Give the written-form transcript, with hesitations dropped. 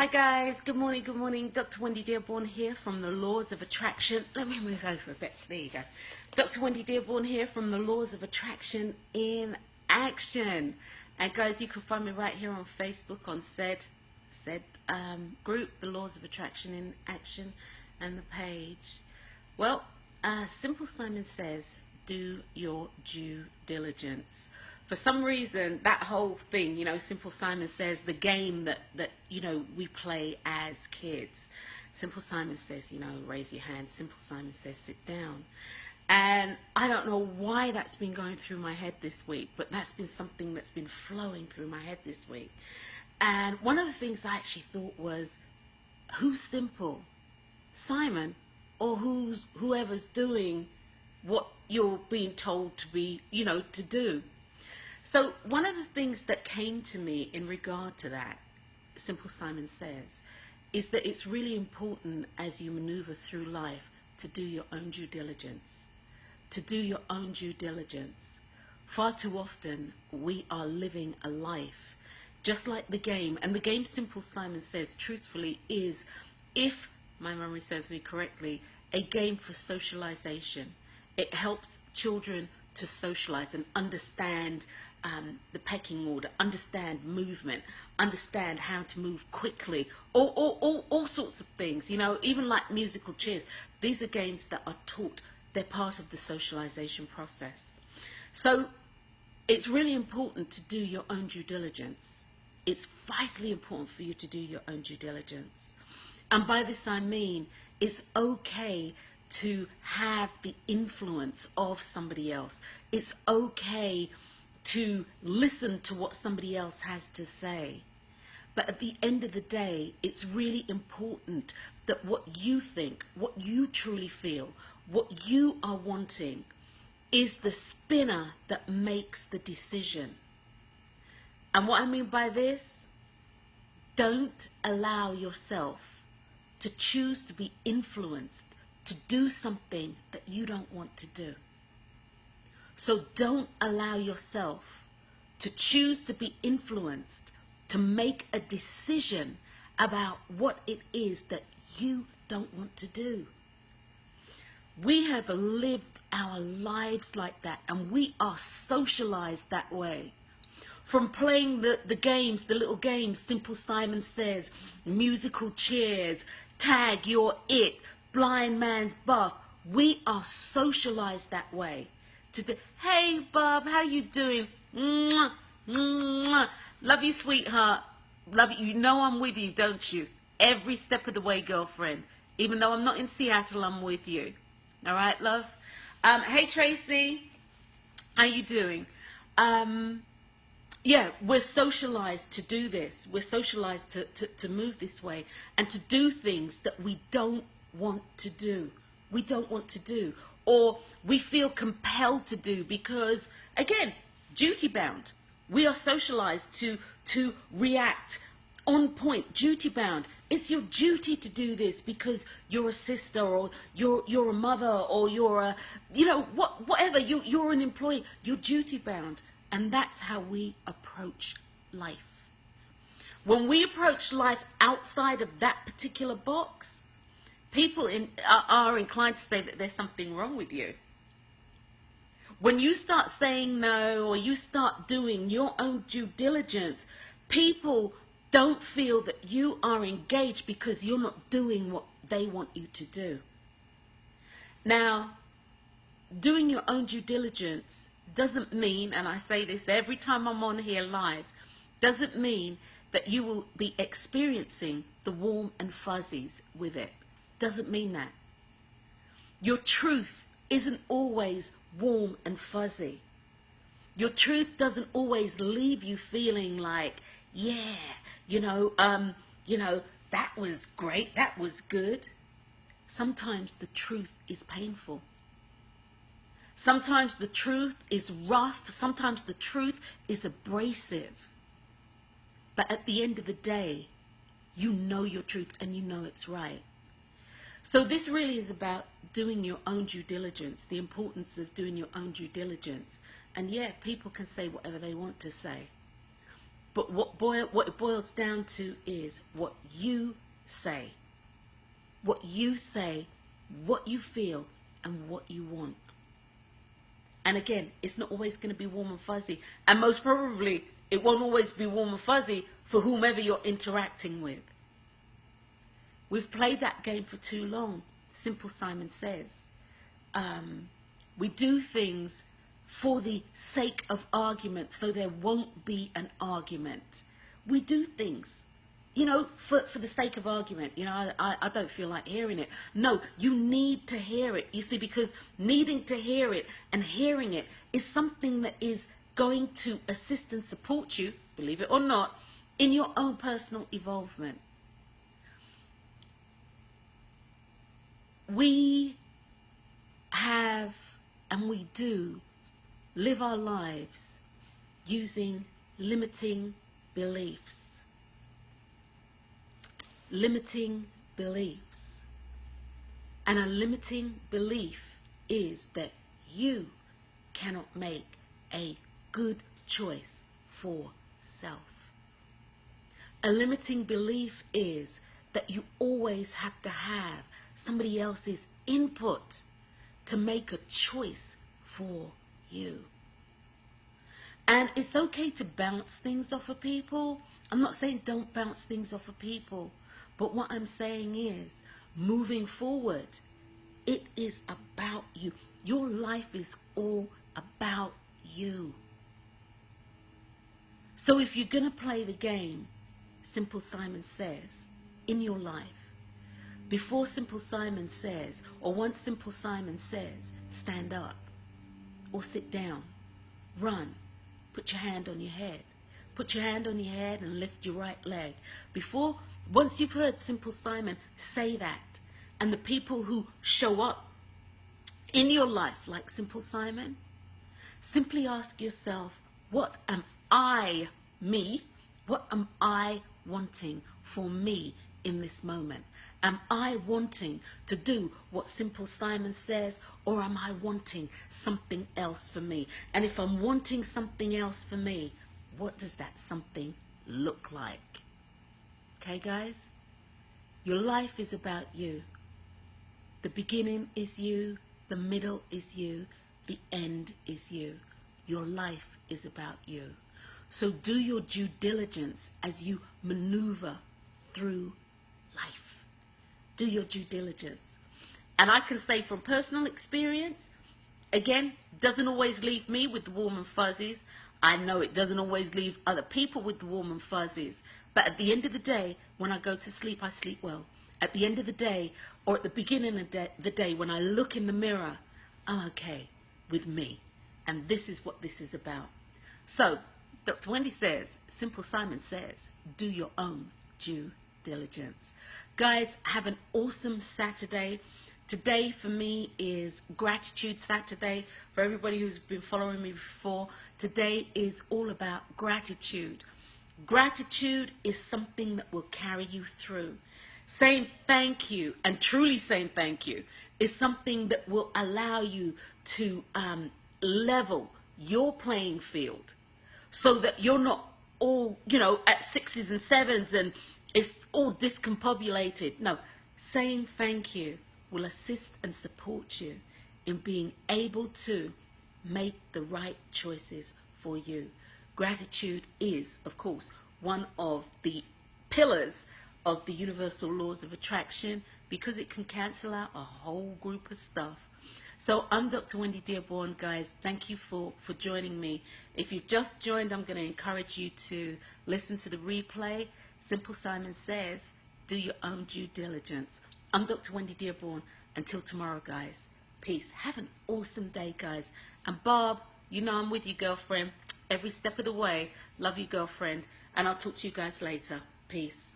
Hi guys, good morning, good morning. Dr. Wendy Dearborn here from the Laws of Attraction. Let me move over a bit. There you go. Dr. Wendy Dearborn here from the Laws of Attraction in Action. And guys, you can find me right here on Facebook on said group, the Laws of Attraction in Action, and the page. Well, Simple Simon says, do your due diligence. For some reason, that whole thing, Simple Simon says, the game that we play as kids. Simple Simon says, raise your hand. Simple Simon says, sit down. And I don't know why that's been going through my head this week, but that's been something that's been flowing through my head this week. And one of the things I actually thought was, who's simple? Simon, or whoever's doing what you're being told to be, to do. So one of the things that came to me in regard to that, Simple Simon says, is that it's really important as you maneuver through life to do your own due diligence. To do your own due diligence. Far too often we are living a life just like the game. And the game, Simple Simon says, truthfully, is, if my memory serves me correctly, a game for socialization. It helps children to socialize and understand the pecking order, understand movement, understand how to move quickly, all sorts of things, even like musical chairs. These are games that are taught. They're part of the socialization process. So it's really important to do your own due diligence. It's vitally important for you to do your own due diligence. And by this I mean, it's okay to have the influence of somebody else. It's okay to listen to what somebody else has to say. But at the end of the day, it's really important that what you think, what you truly feel, what you are wanting is the spinner that makes the decision. And what I mean by this, don't allow yourself to choose to be influenced to do something that you don't want to do. So don't allow yourself to choose to be influenced to make a decision about what it is that you don't want to do. We have lived our lives like that, and we are socialized that way. From playing the games, the little games, Simple Simon says, musical chairs, tag, you're it, blind man's buff. We are socialized that way. To do, hey Bob, how you doing? Mwah, mwah. Love you, sweetheart. Love you. You know I'm with you, don't you? Every step of the way, girlfriend. Even though I'm not in Seattle, I'm with you. All right, love. Hey Tracy, how you doing? Yeah, we're socialized to do this. We're socialized to move this way and to do things that we don't want to do. We don't want to do, or we feel compelled to do because, again, duty bound. We are socialized to react on point, duty bound. It's your duty to do this because you're a sister, or you're a mother, or you're a, whatever. You're an employee. You're duty bound, and that's how we approach life. When we approach life outside of that particular box, people are inclined to say that there's something wrong with you. When you start saying no, or you start doing your own due diligence, people don't feel that you are engaged because you're not doing what they want you to do. Now, doing your own due diligence doesn't mean, and I say this every time I'm on here live, doesn't mean that you will be experiencing the warm and fuzzies with it. Doesn't mean that. Your truth isn't always warm and fuzzy. Your truth doesn't always leave you feeling like, yeah, that was great, that was good. Sometimes the truth is painful. Sometimes the truth is rough. Sometimes the truth is abrasive. But at the end of the day, you know your truth and you know it's right. So this really is about doing your own due diligence, the importance of doing your own due diligence. And yeah, people can say whatever they want to say. But what it boils down to is what you say. What you say, what you feel, and what you want. And again, it's not always going to be warm and fuzzy. And most probably, it won't always be warm and fuzzy for whomever you're interacting with. We've played that game for too long. Simple Simon Says. We do things for the sake of argument, so there won't be an argument. We do things, you know, for the sake of argument. You know, I don't feel like hearing it. No, you need to hear it. You see, because needing to hear it and hearing it is something that is going to assist and support you, believe it or not, in your own personal evolvement. We have, and we do, live our lives using limiting beliefs. Limiting beliefs. And a limiting belief is that you cannot make a good choice for self. A limiting belief is that you always have to have somebody else's input to make a choice for you. And it's okay to bounce things off of people. I'm not saying don't bounce things off of people, but what I'm saying is, moving forward, it is about you. Your life is all about you. So if you're going to play the game, Simple Simon Says, in your life, before Simple Simon Says, or once Simple Simon says, stand up, or sit down, run, put your hand on your head. Put your hand on your head and lift your right leg. Once you've heard Simple Simon say that, and the people who show up in your life like Simple Simon, simply ask yourself, what am I, me, what am I wanting for me in this moment? Am I wanting to do what Simple Simon says, or am I wanting something else for me? And if I'm wanting something else for me, what does that something look like? Okay, guys? Your life is about you. The beginning is you, the middle is you, the end is you. Your life is about you. So do your due diligence as you maneuver through life. Do your due diligence. And I can say from personal experience, again, doesn't always leave me with the warm and fuzzies. I know it doesn't always leave other people with the warm and fuzzies. But at the end of the day, when I go to sleep, I sleep well. At the end of the day, or at the beginning of the day, when I look in the mirror, I'm okay with me. And this is what this is about. So, Dr. Wendy says, Simple Simon says, do your own due diligence. Guys, have an awesome Saturday. Today for me is Gratitude Saturday. For everybody who's been following me before, today is all about gratitude. Gratitude is something that will carry you through. Saying thank you, and truly saying thank you, is something that will allow you to level your playing field, so that you're not all, you know, at 6s and 7s and it's all discombobulated. No, saying thank you will assist and support you in being able to make the right choices for you. Gratitude is, of course, one of the pillars of the universal laws of attraction, because it can cancel out a whole group of stuff. So I'm Dr. Wendy Dearborn, guys. Thank you for joining me. If you've just joined, I'm going to encourage you to listen to the replay. Simple Simon says, do your own due diligence. I'm Dr. Wendy Dearborn. Until tomorrow, guys. Peace. Have an awesome day, guys. And Bob, you know I'm with you, girlfriend. Every step of the way. Love you, girlfriend. And I'll talk to you guys later. Peace.